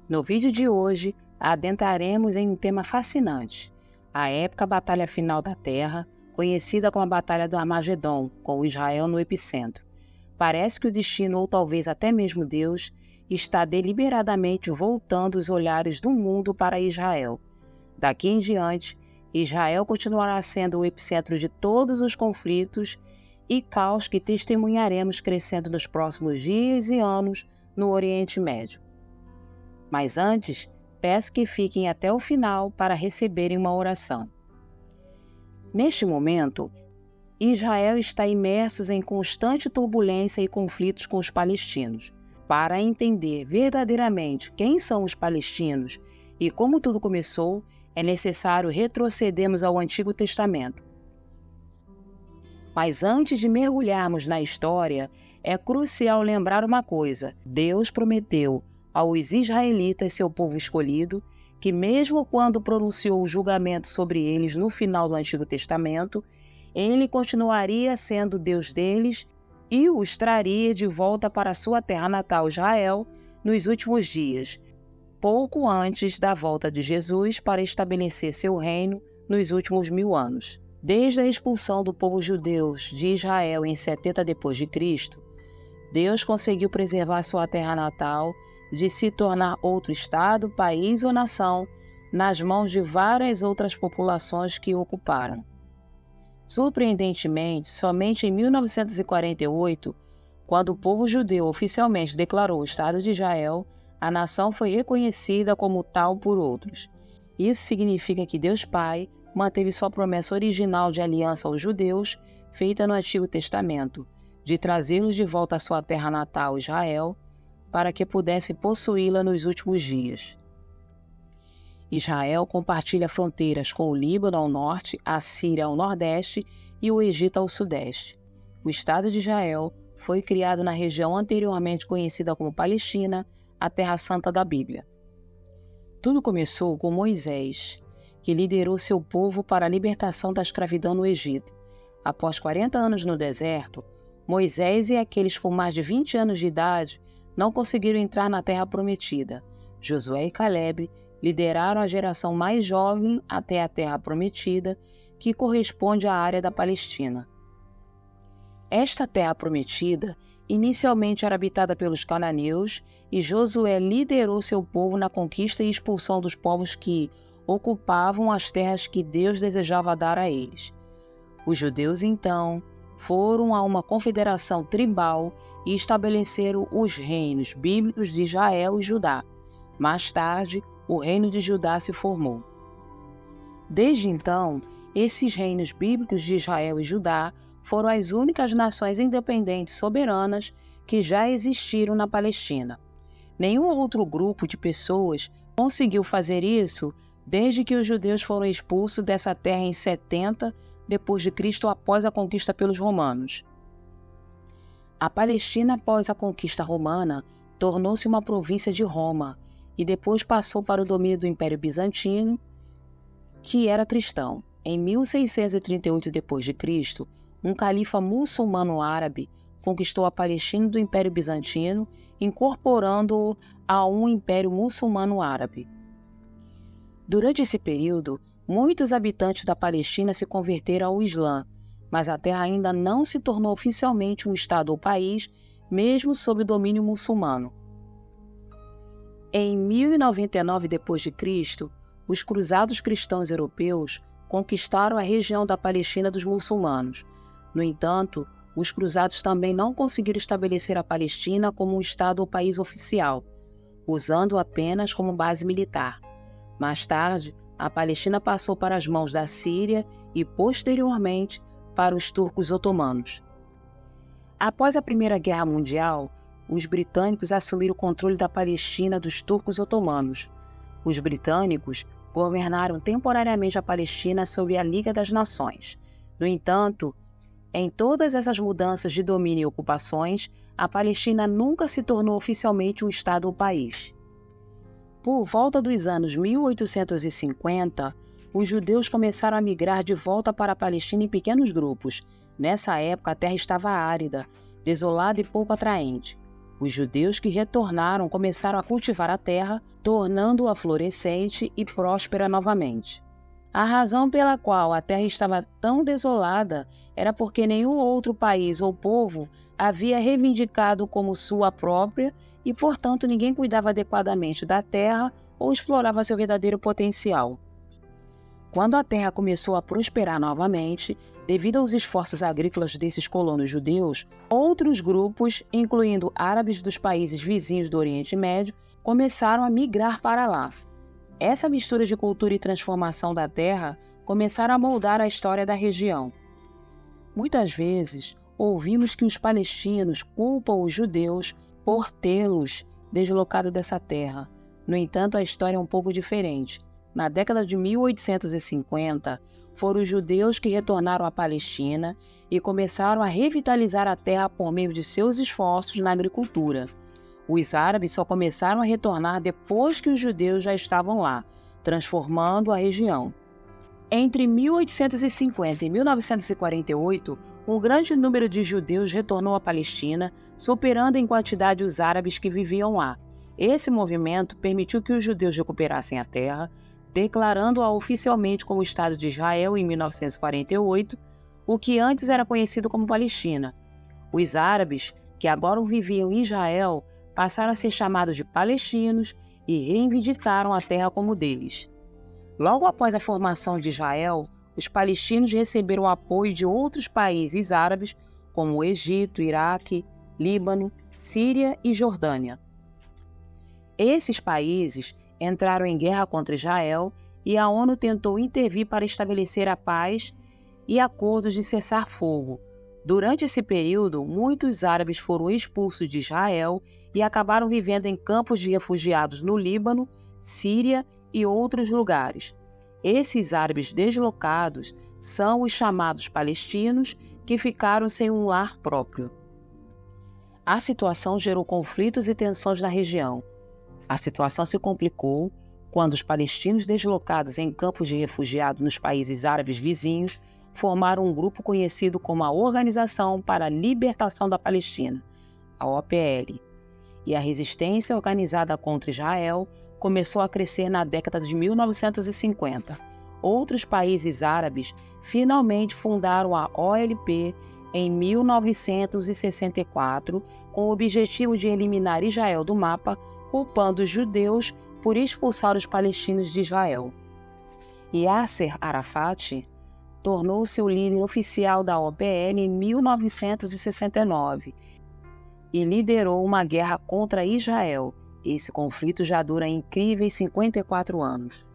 No vídeo de hoje, adentraremos em um tema fascinante, a épica batalha final da Terra, conhecida como a Batalha do Armagedon, com Israel no epicentro. Parece que o destino, ou talvez até mesmo Deus, está deliberadamente voltando os olhares do mundo para Israel. Daqui em diante, Israel continuará sendo o epicentro de todos os conflitos e caos que testemunharemos crescendo nos próximos dias e anos no Oriente Médio. Mas antes, peço que fiquem até o final para receberem uma oração. Neste momento, Israel está imerso em constante turbulência e conflitos com os palestinos. Para entender verdadeiramente quem são os palestinos e como tudo começou, é necessário retrocedermos ao Antigo Testamento. Mas antes de mergulharmos na história, é crucial lembrar uma coisa: Deus prometeu aos israelitas, seu povo escolhido, que mesmo quando pronunciou o julgamento sobre eles no final do Antigo Testamento, ele continuaria sendo Deus deles e os traria de volta para sua terra natal, Israel, nos últimos dias, pouco antes da volta de Jesus para estabelecer seu reino nos últimos 1000 anos. Desde a expulsão do povo judeu de Israel em 70 d.C., Deus conseguiu preservar sua terra natal de se tornar outro estado, país ou nação nas mãos de várias outras populações que o ocuparam. Surpreendentemente, somente em 1948, quando o povo judeu oficialmente declarou o Estado de Israel, a nação foi reconhecida como tal por outros. Isso significa que Deus Pai manteve sua promessa original de aliança aos judeus, feita no Antigo Testamento, de trazê-los de volta à sua terra natal, Israel, para que pudesse possuí-la nos últimos dias. Israel compartilha fronteiras com o Líbano ao norte, a Síria ao nordeste e o Egito ao sudeste. O Estado de Israel foi criado na região anteriormente conhecida como Palestina, a Terra Santa da Bíblia. Tudo começou com Moisés, que liderou seu povo para a libertação da escravidão no Egito. Após 40 anos no deserto, Moisés e aqueles com mais de 20 anos de idade não conseguiram entrar na Terra Prometida. Josué e Caleb lideraram a geração mais jovem até a Terra Prometida, que corresponde à área da Palestina. Esta Terra Prometida inicialmente era habitada pelos cananeus e Josué liderou seu povo na conquista e expulsão dos povos que ocupavam as terras que Deus desejava dar a eles. Os judeus, então, foram a uma confederação tribal e estabeleceram os reinos bíblicos de Israel e Judá. Mais tarde, o reino de Judá se formou. Desde então, esses reinos bíblicos de Israel e Judá foram as únicas nações independentes soberanas que já existiram na Palestina. Nenhum outro grupo de pessoas conseguiu fazer isso desde que os judeus foram expulsos dessa terra em 70 d.C. após a conquista pelos romanos. A Palestina, após a conquista romana, tornou-se uma província de Roma e depois passou para o domínio do Império Bizantino, que era cristão. Em 1638 d.C., um califa muçulmano árabe conquistou a Palestina do Império Bizantino, incorporando-o a um Império Muçulmano Árabe. Durante esse período, muitos habitantes da Palestina se converteram ao Islã, mas a terra ainda não se tornou oficialmente um estado ou país, mesmo sob domínio muçulmano. Em 1099 d.C., os cruzados cristãos europeus conquistaram a região da Palestina dos muçulmanos. No entanto, os cruzados também não conseguiram estabelecer a Palestina como um estado ou país oficial, usando-o apenas como base militar. Mais tarde, a Palestina passou para as mãos da Síria e, posteriormente, para os turcos otomanos. Após a Primeira Guerra Mundial, os britânicos assumiram o controle da Palestina dos turcos otomanos. Os britânicos governaram temporariamente a Palestina sob a Liga das Nações. No entanto, em todas essas mudanças de domínio e ocupações, a Palestina nunca se tornou oficialmente um estado ou país. Por volta dos anos 1850, os judeus começaram a migrar de volta para a Palestina em pequenos grupos. Nessa época, a terra estava árida, desolada e pouco atraente. Os judeus que retornaram começaram a cultivar a terra, tornando-a florescente e próspera novamente. A razão pela qual a terra estava tão desolada era porque nenhum outro país ou povo havia reivindicado como sua própria e, portanto, ninguém cuidava adequadamente da terra ou explorava seu verdadeiro potencial. Quando a terra começou a prosperar novamente, devido aos esforços agrícolas desses colonos judeus, outros grupos, incluindo árabes dos países vizinhos do Oriente Médio, começaram a migrar para lá. Essa mistura de cultura e transformação da terra começaram a moldar a história da região. Muitas vezes, ouvimos que os palestinos culpam os judeus por tê-los deslocado dessa terra. No entanto, a história é um pouco diferente. Na década de 1850, foram os judeus que retornaram à Palestina e começaram a revitalizar a terra por meio de seus esforços na agricultura. Os árabes só começaram a retornar depois que os judeus já estavam lá, transformando a região. Entre 1850 e 1948, um grande número de judeus retornou à Palestina, superando em quantidade os árabes que viviam lá. Esse movimento permitiu que os judeus recuperassem a terra, declarando-a oficialmente como Estado de Israel em 1948, o que antes era conhecido como Palestina. Os árabes, que agora viviam em Israel, passaram a ser chamados de palestinos e reivindicaram a terra como deles. Logo após a formação de Israel, os palestinos receberam o apoio de outros países árabes, como o Egito, Iraque, Líbano, Síria e Jordânia. Esses países entraram em guerra contra Israel e a ONU tentou intervir para estabelecer a paz e acordos de cessar-fogo. Durante esse período, muitos árabes foram expulsos de Israel e acabaram vivendo em campos de refugiados no Líbano, Síria e outros lugares. Esses árabes deslocados são os chamados palestinos, que ficaram sem um lar próprio. A situação gerou conflitos e tensões na região. A situação se complicou quando os palestinos deslocados em campos de refugiados nos países árabes vizinhos formaram um grupo conhecido como a Organização para a Libertação da Palestina, a OPL. E a resistência organizada contra Israel começou a crescer na década de 1950. Outros países árabes finalmente fundaram a OLP em 1964, com o objetivo de eliminar Israel do mapa, culpando os judeus por expulsar os palestinos de Israel. Yasser Arafat tornou-se o líder oficial da OPL em 1969 e liderou uma guerra contra Israel. Esse conflito já dura incríveis 54 anos.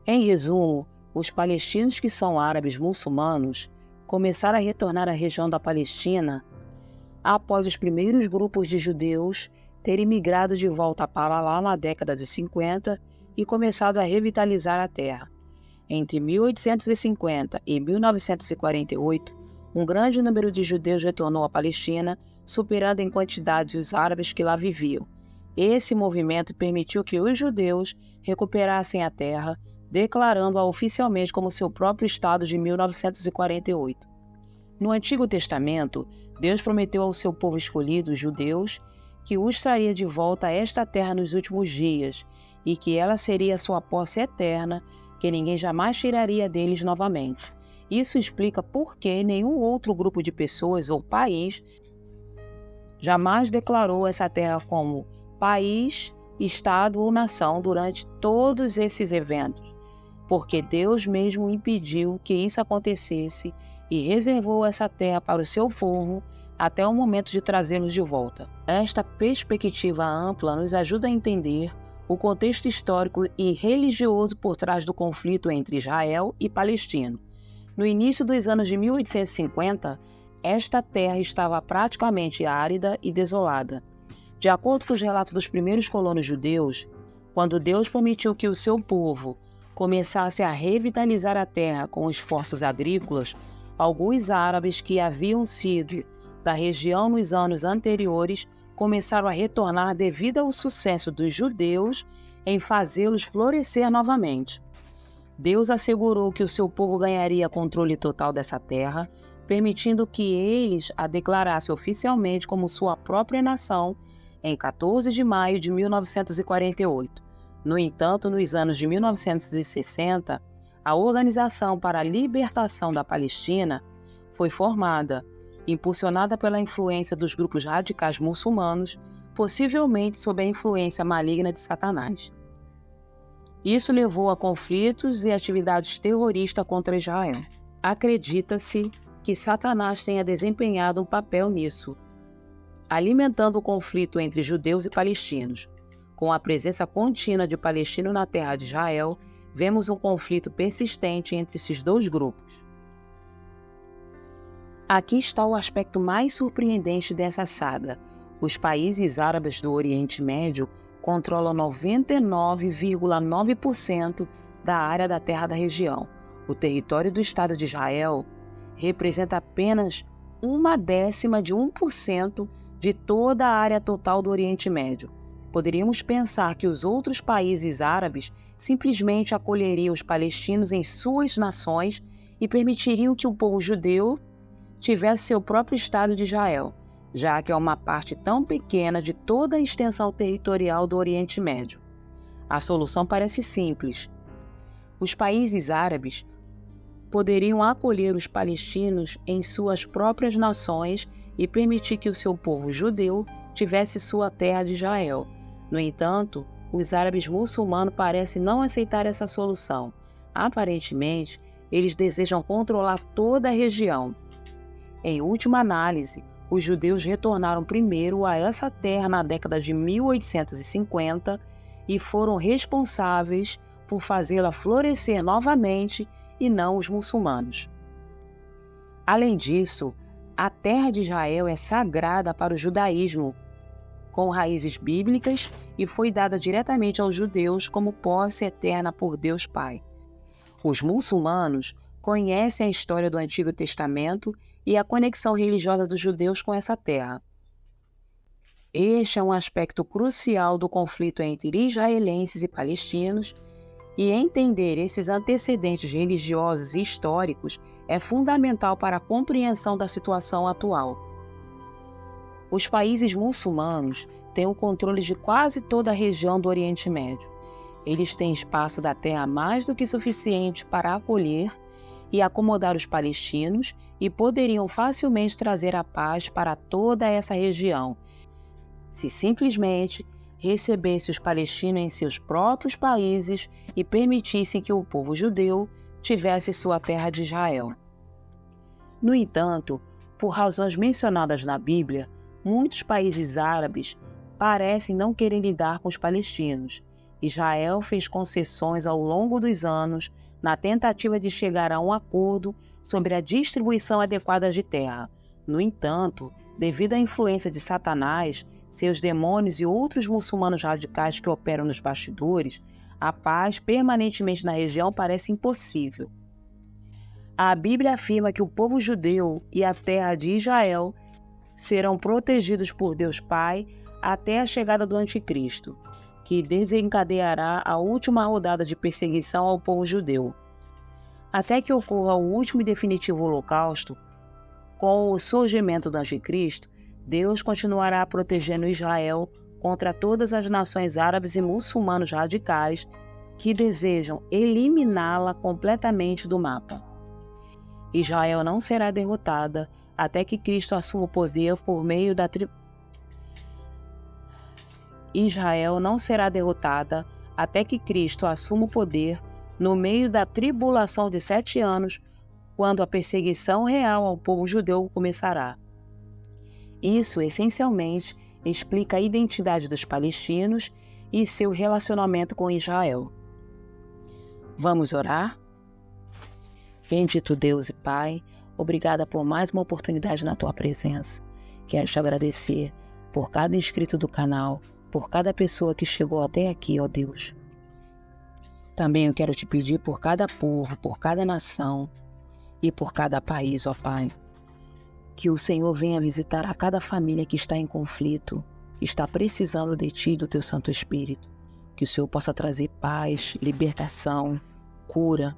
Em resumo, os palestinos que são árabes muçulmanos começaram a retornar à região da Palestina após os primeiros grupos de judeus terem migrado de volta para lá na década de 50 e começado a revitalizar a terra. Entre 1850 e 1948, um grande número de judeus retornou à Palestina, superando em quantidade os árabes que lá viviam. Esse movimento permitiu que os judeus recuperassem a terra, declarando-a oficialmente como seu próprio Estado de 1948. No Antigo Testamento, Deus prometeu ao seu povo escolhido, os judeus, que os traria de volta a esta terra nos últimos dias e que ela seria sua posse eterna, que ninguém jamais tiraria deles novamente. Isso explica por que nenhum outro grupo de pessoas ou país jamais declarou essa terra como país, estado ou nação durante todos esses eventos, porque Deus mesmo impediu que isso acontecesse e reservou essa terra para o seu povo até o momento de trazê-los de volta. Esta perspectiva ampla nos ajuda a entender o contexto histórico e religioso por trás do conflito entre Israel e Palestina. No início dos anos de 1850, esta terra estava praticamente árida e desolada. De acordo com os relatos dos primeiros colonos judeus, quando Deus permitiu que o seu povo começasse a revitalizar a terra com esforços agrícolas, alguns árabes que haviam sido da região nos anos anteriores começaram a retornar devido ao sucesso dos judeus em fazê-los florescer novamente. Deus assegurou que o seu povo ganharia controle total dessa terra, permitindo que eles a declarassem oficialmente como sua própria nação em 14 de maio de 1948. No entanto, nos anos de 1960, a Organização para a Libertação da Palestina foi formada, impulsionada pela influência dos grupos radicais muçulmanos, possivelmente sob a influência maligna de Satanás. Isso levou a conflitos e atividades terroristas contra Israel. Acredita-se que Satanás tenha desempenhado um papel nisso, alimentando o conflito entre judeus e palestinos. Com a presença contínua de palestinos na terra de Israel, vemos um conflito persistente entre esses dois grupos. Aqui está o aspecto mais surpreendente dessa saga. Os países árabes do Oriente Médio controlam 99,9% da área da terra da região. O território do Estado de Israel representa apenas 0,1% de toda a área total do Oriente Médio. Poderíamos pensar que os outros países árabes simplesmente acolheriam os palestinos em suas nações e permitiriam que o povo judeu tivesse seu próprio Estado de Israel, já que é uma parte tão pequena de toda a extensão territorial do Oriente Médio. A solução parece simples. Os países árabes poderiam acolher os palestinos em suas próprias nações e permitir que o seu povo judeu tivesse sua terra de Israel. No entanto, os árabes muçulmanos parecem não aceitar essa solução. Aparentemente, eles desejam controlar toda a região. Em última análise, os judeus retornaram primeiro a essa terra na década de 1850 e foram responsáveis por fazê-la florescer novamente e não os muçulmanos. Além disso, a terra de Israel é sagrada para o judaísmo, com raízes bíblicas, e foi dada diretamente aos judeus como posse eterna por Deus Pai. Os muçulmanos conhecem a história do Antigo Testamento e a conexão religiosa dos judeus com essa terra. Este é um aspecto crucial do conflito entre israelenses e palestinos, e entender esses antecedentes religiosos e históricos é fundamental para a compreensão da situação atual. Os países muçulmanos têm o controle de quase toda a região do Oriente Médio. Eles têm espaço da terra mais do que suficiente para acolher e acomodar os palestinos e poderiam facilmente trazer a paz para toda essa região, se simplesmente recebesse os palestinos em seus próprios países e permitissem que o povo judeu tivesse sua terra de Israel. No entanto, por razões mencionadas na Bíblia, muitos países árabes parecem não querer lidar com os palestinos. Israel fez concessões ao longo dos anos na tentativa de chegar a um acordo sobre a distribuição adequada de terra. No entanto, devido à influência de Satanás, seus demônios e outros muçulmanos radicais que operam nos bastidores, a paz permanentemente na região parece impossível. A Bíblia afirma que o povo judeu e a terra de Israel serão protegidos por Deus Pai até a chegada do Anticristo, que desencadeará a última rodada de perseguição ao povo judeu. Até que ocorra o último e definitivo holocausto, com o surgimento do Anticristo, Deus continuará protegendo Israel contra todas as nações árabes e muçulmanos radicais que desejam eliminá-la completamente do mapa. Israel não será derrotada até que Cristo assuma o poder por meio da Israel não será derrotada até que Cristo assuma o poder no meio da tribulação de 7 anos, quando a perseguição real ao povo judeu começará. Isso, essencialmente, explica a identidade dos palestinos e seu relacionamento com Israel. Vamos orar? Bendito Deus e Pai, obrigada por mais uma oportunidade na Tua presença. Quero te agradecer por cada inscrito do canal, por cada pessoa que chegou até aqui, ó Deus. Também eu quero te pedir por cada povo, por cada nação e por cada país, ó Pai. Que o Senhor venha visitar a cada família que está em conflito, que está precisando de Ti e do Teu Santo Espírito. Que o Senhor possa trazer paz, libertação, cura,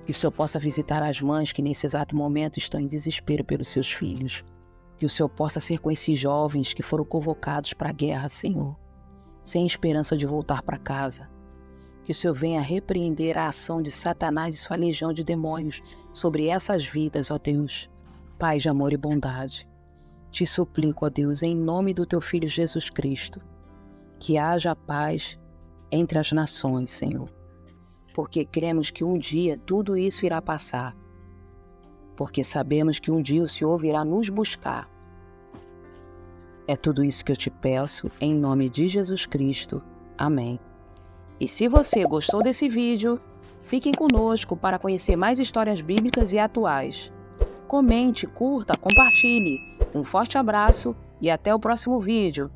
Que o Senhor possa visitar as mães que nesse exato momento estão em desespero pelos seus filhos. Que o Senhor possa ser com esses jovens que foram convocados para a guerra, Senhor, sem esperança de voltar para casa. Que o Senhor venha repreender a ação de Satanás e sua legião de demônios sobre essas vidas, ó Deus. Pai de amor e bondade, te suplico, ó Deus, em nome do teu Filho Jesus Cristo, que haja paz entre as nações, Senhor. Porque cremos que um dia tudo isso irá passar. Porque sabemos que um dia o Senhor virá nos buscar. É tudo isso que eu te peço, em nome de Jesus Cristo. Amém. E se você gostou desse vídeo, fiquem conosco para conhecer mais histórias bíblicas e atuais. Comente, curta, compartilhe. Um forte abraço e até o próximo vídeo.